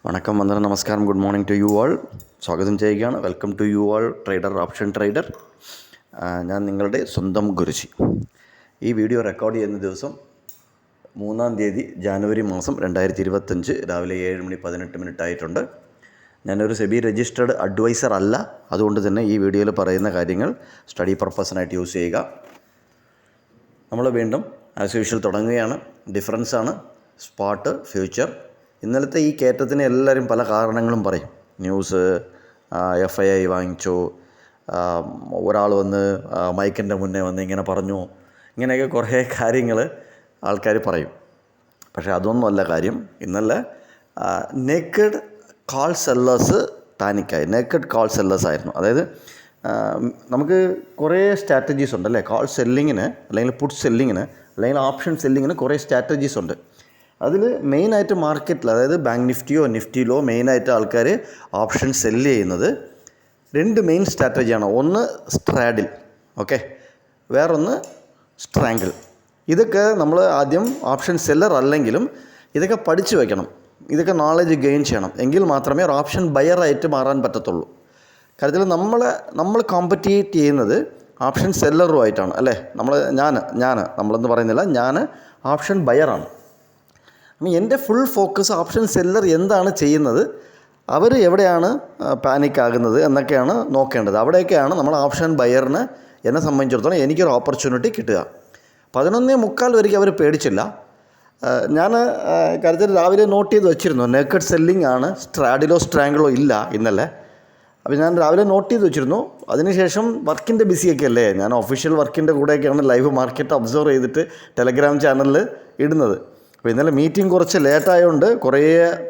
വണക്കം, വന്ദനം, നമസ്കാരം, good morning to you all. സ്വാഗതം ചെയ്യുകയാണ്. Welcome to you all trader, option trader. ഞാൻ നിങ്ങളുടെ സ്വന്തം ഗുരുജി. ഈ വീഡിയോ റെക്കോർഡ് ചെയ്യുന്ന ദിവസം 3 തീയതി ജാനുവരി മാസം 2025 രാവിലെ 7:18 ആയിട്ടുണ്ട്. ഞാനൊരു സെബി രജിസ്റ്റേർഡ് അഡ്വൈസർ അല്ല. അതുകൊണ്ട് തന്നെ ഈ വീഡിയോയിൽ പറയുന്ന കാര്യങ്ങൾ സ്റ്റഡി പർപ്പസിനായിട്ട് യൂസ് ചെയ്യുക. നമ്മൾ വീണ്ടും ആസ് യൂഷ്വൽ തുടങ്ങുകയാണ്. ഡിഫറൻസാണ് സ്പോട്ട്, ഫ്യൂച്ചർ. ഇന്നലത്തെ ഈ കയറ്റത്തിന് എല്ലാവരും പല കാരണങ്ങളും പറയും. ന്യൂസ്, FII വാങ്ങിച്ചു, ഒരാൾ വന്ന് മൈക്കിൻ്റെ മുന്നേ വന്ന് ഇങ്ങനെ പറഞ്ഞു, ഇങ്ങനെയൊക്കെ കുറേ കാര്യങ്ങൾ ആൾക്കാർ പറയും. പക്ഷേ അതൊന്നുമല്ല കാര്യം. ഇന്നലെ നേക്കഡ് കാൾ സെല്ലേഴ്സ് പാനിക്കായി. നേക്കഡ് കാൾ സെല്ലേഴ്സ് ആയിരുന്നു. അതായത് നമുക്ക് കുറേ സ്ട്രാറ്റജീസ് ഉണ്ട് അല്ലേ? കാൾ സെല്ലിങ്ങിന്, അല്ലെങ്കിൽ പുട്ട് സെല്ലിങ്ങിന്, അല്ലെങ്കിൽ ഓപ്ഷൻ സെല്ലിങ്ങിന് കുറേ സ്ട്രാറ്റജീസ് ഉണ്ട്. അതിൽ മെയിനായിട്ട് മാർക്കറ്റിൽ, അതായത് ബാങ്ക് നിഫ്റ്റിയോ നിഫ്റ്റിയിലോ മെയിനായിട്ട് ആൾക്കാർ ഓപ്ഷൻ സെല്ല് ചെയ്യുന്നത് 2 മെയിൻ സ്ട്രാറ്റജിയാണ്. ഒന്ന് സ്ട്രാഡിൽ, ഓക്കെ, വേറൊന്ന് സ്ട്രാങ്കിൾ. ഇതൊക്കെ നമ്മൾ ആദ്യം ഓപ്ഷൻ സെല്ലർ അല്ലെങ്കിലും ഇതൊക്കെ പഠിച്ചു വയ്ക്കണം. ഇതൊക്കെ നോളജ് ഗെയിൻ ചെയ്യണം. എങ്കിൽ മാത്രമേ ഒരു ഓപ്ഷൻ ബയറായിട്ട് മാറാൻ പറ്റത്തുള്ളൂ. കാര്യത്തിൽ നമ്മൾ കോമ്പറ്റീറ്റ് ചെയ്യുന്നത് ഓപ്ഷൻ സെല്ലറുമായിട്ടാണ് അല്ലേ? നമ്മളെന്ന് പറയുന്നില്ല, ഞാൻ ഓപ്ഷൻ ബയറാണ്. അപ്പം എൻ്റെ ഫുൾ ഫോക്കസ് ഓപ്ഷൻ സെല്ലർ എന്താണ് ചെയ്യുന്നത്, അവർ എവിടെയാണ് പാനിക്കാകുന്നത് എന്നൊക്കെയാണ് നോക്കേണ്ടത്. അവിടെയൊക്കെയാണ് നമ്മൾ ഓപ്ഷൻ ബയറിന്, എന്നെ സംബന്ധിച്ചിടത്തോളം എനിക്കൊരു ഓപ്പർച്യൂണിറ്റി കിട്ടുക. 11:45 വരെയ്ക്ക് അവർ പേടിച്ചില്ല. ഞാൻ കാര്യത്തിൽ രാവിലെ നോട്ട് ചെയ്ത് വെച്ചിരുന്നു, നേക്കഡ് സെല്ലിംഗ് ആണ്, സ്ട്രാഡിലോ സ്ട്രാങ്കിളോ ഇല്ല ഇന്നലെ. അപ്പോൾ ഞാൻ രാവിലെ നോട്ട് ചെയ്ത് വെച്ചിരുന്നു. അതിനുശേഷം വർക്കിൻ്റെ ബിസിയൊക്കെ അല്ലേ, ഞാൻ ഒഫീഷ്യൽ വർക്കിൻ്റെ കൂടെയൊക്കെയാണ് ലൈവ് മാർക്കറ്റ് ഒബ്സർവ് ചെയ്തിട്ട് ടെലഗ്രാം ചാനലിൽ ഇടുന്നത്. അപ്പോൾ ഇന്നലെ മീറ്റിംഗ് കുറച്ച് ലേറ്റായതുകൊണ്ട് കുറേ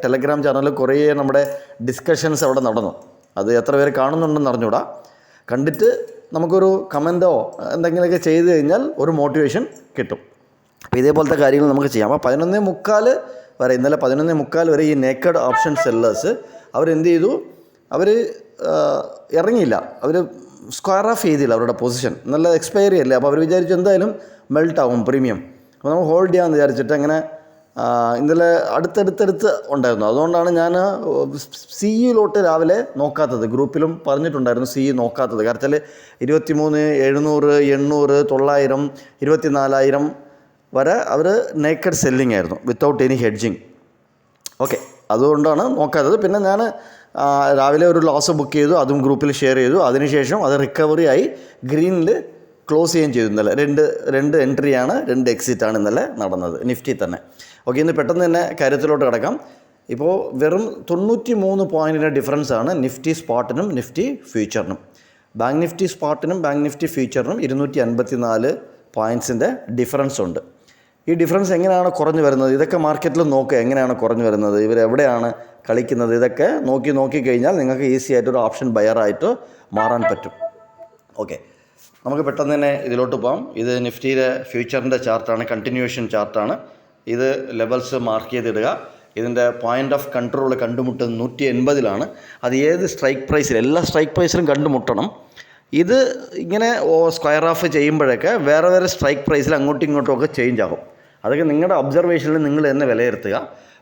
ടെലഗ്രാം ചാനലിൽ കുറേ നമ്മുടെ ഡിസ്കഷൻസ് അവിടെ നടന്നു. അത് എത്ര പേര് കാണുന്നുണ്ടെന്ന് അറിഞ്ഞൂടാ. കണ്ടിട്ട് നമുക്കൊരു കമൻറ്റോ എന്തെങ്കിലുമൊക്കെ ചെയ്ത് കഴിഞ്ഞാൽ ഒരു മോട്ടിവേഷൻ കിട്ടും. അപ്പോൾ ഇതേപോലത്തെ കാര്യങ്ങൾ നമുക്ക് ചെയ്യാം. അപ്പോൾ 11:45 വരെ, ഇന്നലെ 11:45 വരെ ഈ നേക്കഡ് ഓപ്ഷൻ സെല്ലേഴ്സ് അവരെന്ത് ചെയ്തു? അവർ ഇറങ്ങിയില്ല. അവർ സ്ക്വയർ ഓഫ് ചെയ്തില്ല അവരുടെ പൊസിഷൻ. നല്ല എക്സ്പയറി അല്ലേ. അപ്പോൾ അവർ വിചാരിച്ചു എന്തായാലും മെൽട്ട് ആവും പ്രീമിയം. അപ്പോൾ നമ്മൾ ഹോൾഡ് ചെയ്യാമെന്ന് വിചാരിച്ചിട്ട് അങ്ങനെ ഇന്നലെ അടുത്തടുത്ത് ഉണ്ടായിരുന്നു. അതുകൊണ്ടാണ് ഞാൻ CEയിലോട്ട് രാവിലെ നോക്കാത്തത്. ഗ്രൂപ്പിലും പറഞ്ഞിട്ടുണ്ടായിരുന്നു CE നോക്കാത്തത്. കാരണം 23, 700, 800, 900, 24,000 വരെ അവർ നേക്കഡ് സെല്ലിംഗ് ആയിരുന്നു, വിത്തൗട്ട് എനി ഹെഡ്ജിങ്. ഓക്കെ, അതുകൊണ്ടാണ് നോക്കാത്തത്. പിന്നെ ഞാൻ രാവിലെ ഒരു ലോസ് ബുക്ക് ചെയ്തു, അതും ഗ്രൂപ്പിൽ ഷെയർ ചെയ്തു. അതിനുശേഷം അത് റിക്കവറി ആയി ഗ്രീനിൽ ക്ലോസ് ചെയ്യുകയും ചെയ്തു. ഇന്നലെ രണ്ട് എൻട്രിയാണ്, 2 എക്സിറ്റാണ് ഇന്നലെ നടന്നത് നിഫ്റ്റി തന്നെ. ഓക്കെ, ഇന്ന് പെട്ടെന്ന് തന്നെ കാര്യത്തിലോട്ട് കിടക്കാം. ഇപ്പോൾ വെറും 93 പോയിൻറ്റിൻ്റെ ഡിഫറൻസാണ് നിഫ്റ്റി സ്പോട്ടിനും നിഫ്റ്റി ഫ്യൂച്ചറിനും. ബാങ്ക് നിഫ്റ്റി സ്പോട്ടിനും ബാങ്ക് നിഫ്റ്റി ഫ്യൂച്ചറിനും 254 പോയിൻറ്റ്സിൻ്റെ ഡിഫറൻസ് ഉണ്ട്. ഈ ഡിഫറൻസ് എങ്ങനെയാണ് കുറഞ്ഞു വരുന്നത്? ഇതൊക്കെ മാർക്കറ്റിൽ നോക്കുക, എങ്ങനെയാണ് കുറഞ്ഞു വരുന്നത്, ഇവരെവിടെയാണ് കളിക്കുന്നത്, ഇതൊക്കെ നോക്കിക്കഴിഞ്ഞാൽ നിങ്ങൾക്ക് ഈസി ആയിട്ടൊരു ഓപ്ഷൻ ബയറായിട്ട് മാറാൻ പറ്റും. ഓക്കെ, നമുക്ക് പെട്ടെന്ന് തന്നെ ഇതിലോട്ട് പോകാം. ഇത് നിഫ്റ്റിയിലെ ഫ്യൂച്ചറിൻ്റെ ചാർട്ടാണ്, കണ്ടിന്യൂവേഷൻ ചാർട്ടാണ്. ഇത് ലെവൽസ് മാർക്ക് ചെയ്തിടുക. ഇതിൻ്റെ പോയിൻ്റ് ഓഫ് കൺട്രോൾ കണ്ടുമുട്ടുന്നത് 180-ലാണ്. അത് ഏത് സ്ട്രൈക്ക് പ്രൈസിൽ, എല്ലാ സ്ട്രൈക്ക് പ്രൈസിലും കണ്ടുമുട്ടണം. ഇത് ഇങ്ങനെ സ്ക്വയർ ഓഫ് ചെയ്യുമ്പോഴൊക്കെ വേറെ സ്ട്രൈക്ക് പ്രൈസിൽ അങ്ങോട്ടും ഇങ്ങോട്ടും ഒക്കെ ചേഞ്ച് ആകും. അതൊക്കെ നിങ്ങളുടെ ഒബ്സർവേഷനിൽ നിങ്ങൾ തന്നെ വിലയിരുത്തുക.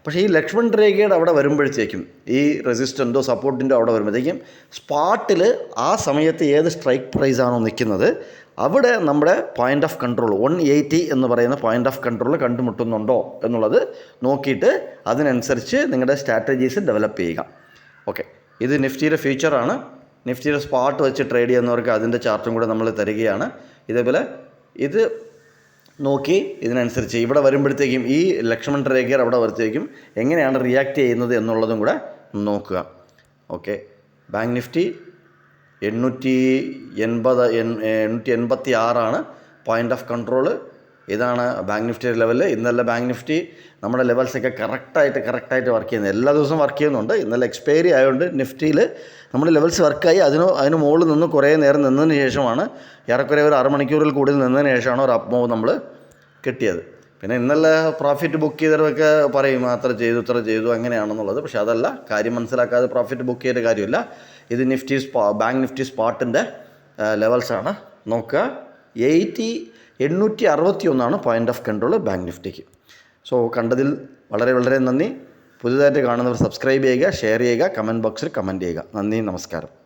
പക്ഷേ ഈ ലക്ഷ്മൺ രേഖയുടെ അവിടെ വരുമ്പോഴത്തേക്കും, ഈ റെസിസ്റ്റൻറ്റോ സപ്പോർട്ടിൻ്റോ അവിടെ വരുമ്പോഴത്തേക്കും സ്പോട്ടിൽ ആ സമയത്ത് ഏത് സ്ട്രൈക്ക് പ്രൈസാണോ നിൽക്കുന്നത് അവിടെ നമ്മുടെ പോയിൻ്റ് ഓഫ് കൺട്രോൾ 180 എന്ന് പറയുന്ന പോയിൻ്റ് ഓഫ് കൺട്രോൾ കണ്ടുമുട്ടുന്നുണ്ടോ എന്നുള്ളത് നോക്കിയിട്ട് അതിനനുസരിച്ച് നിങ്ങളുടെ സ്ട്രാറ്റജീസ് ഡെവലപ്പ് ചെയ്യുക. ഓക്കെ, ഇത് നിഫ്റ്റിയുടെ ഫ്യൂച്ചറാണ്. നിഫ്റ്റിയുടെ സ്പോട്ട് വെച്ച് ട്രേഡ് ചെയ്യുന്നവർക്ക് അതിൻ്റെ ചാർട്ടും കൂടെ നമ്മൾ തരികയാണ്. ഇതേപോലെ ഇത് നോക്കി ഇതിനനുസരിച്ച് ഇവിടെ വരുമ്പോഴത്തേക്കും ഈ ലക്ഷ്മൺ രേഖ അവിടെ വരുമ്പോഴത്തേക്കും എങ്ങനെയാണ് റിയാക്ട് ചെയ്യുന്നത് എന്നുള്ളതും കൂടെ നോക്കുക. Okay, bank Nifty 886 point of control. ഇതാണ് ബാങ്ക് നിഫ്റ്റിയുടെ ലെവല്. ഇന്നലെ ബാങ്ക് നിഫ്റ്റി നമ്മുടെ ലെവൽസൊക്കെ കറക്റ്റായിട്ട് വർക്ക് ചെയ്യുന്നത്. എല്ലാ ദിവസവും വർക്ക് ചെയ്യുന്നുണ്ട്. ഇന്നലെ എക്സ്പയറി ആയതുകൊണ്ട് നിഫ്റ്റിയിൽ നമ്മുടെ ലെവൽസ് വർക്കായി. അതിന് മുകളിൽ നിന്ന് കുറേ നേരം നിന്നതിന് ശേഷമാണ്, ഏറെക്കുറെ ഒരു 6 മണിക്കൂറിൽ കൂടുതൽ നിന്നതിന് ശേഷമാണ് ഒരു അപ്പ് മൂവ് നമ്മൾ കിട്ടിയത്. പിന്നെ ഇന്നലെ പ്രോഫിറ്റ് ബുക്ക് ചെയ്തവരൊക്കെ പറയും അത്ര ചെയ്തു അങ്ങനെയാണെന്നുള്ളത്. പക്ഷേ അതല്ല, കാര്യം മനസ്സിലാക്കാതെ പ്രോഫിറ്റ് ബുക്ക് ചെയ്ത കാര്യമില്ല. ഇത് ബാങ്ക് നിഫ്റ്റി സ്പോട്ടിൻ്റെ ലെവൽസാണ് നോക്കുക. 861 പോയിൻ്റ് ഓഫ് കൺട്രോൾ ബാങ്ക് നിഫ്റ്റിക്ക്. സോ കണ്ടതിൽ വളരെ വളരെ നന്ദി. പുതുതായിട്ട് കാണുന്നവർ സബ്സ്ക്രൈബ് ചെയ്യുക, ഷെയർ ചെയ്യുക, കമൻറ്റ് ബോക്സിൽ കമൻറ്റ് ചെയ്യുക. നന്ദി, നമസ്കാരം.